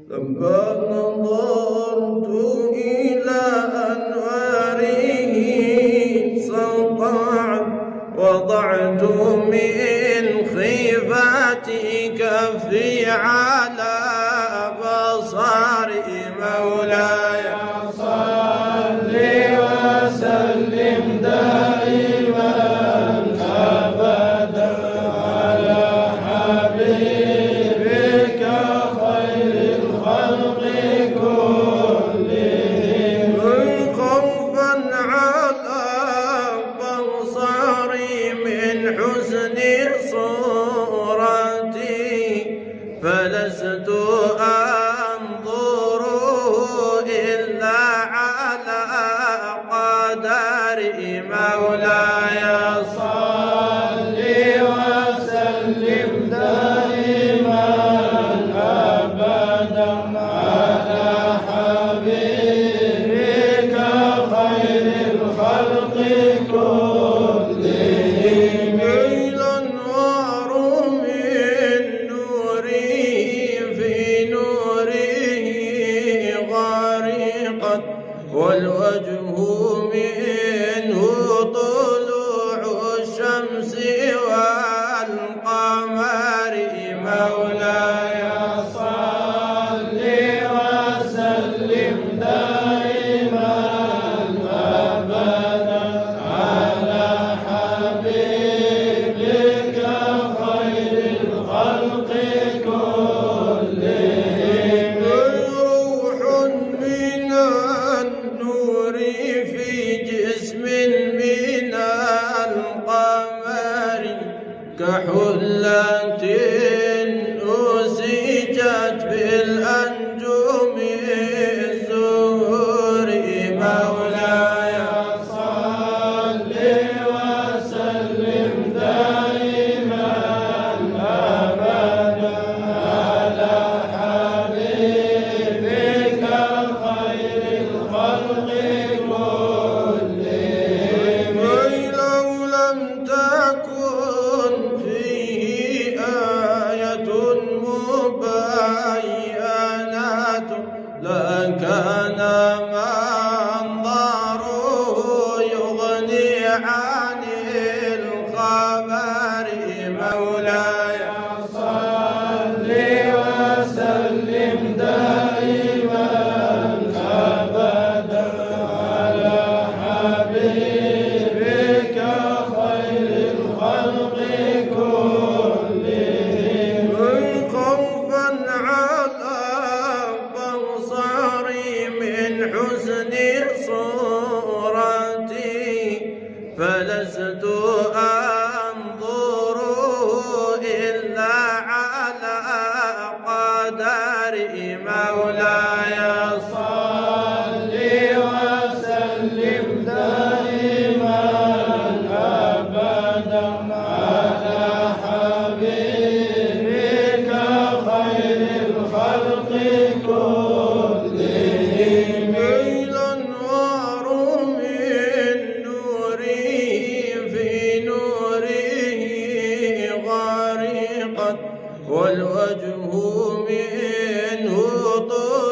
لما نظرت إلى أنواره سطعت وضعت من خيفتي كفي على بصري مولاي صل وسلم دائما أبدا على حبيبك خير الخلق كلهم خوفا على بصري من حسن صورتي فلست أنظر إلا على قدري مولاي صل وسلم دائما أبدا على حبيبك خير الخلق كلهم الأنوار من نوره في نوره غرقت والوجه منه طلوع الشمس والقمر مولاي صل وسلم دائما أبدا على حبيبك خير الخلق كلهم روح من النور في جسم من القمر كحلة أسجت بالأنجم الزهور مولاي صل وسلم دائما أبدا على حبيبك خير الخلق كلهم لو لم تكن فيه آية مبينة لكان منظره يغني عن الخبر مولاي صل وسلم دائما أبدا على حبيبك خير الخلق كلهم خوفا على بصري من حسن صورتي فلست أنظر إلا على قدري مولاي صل وسلم دائما أبدا على حبيبك خير الخلق كلهم الأنوار من نوره في نوره غرقت والوجه منه طلوع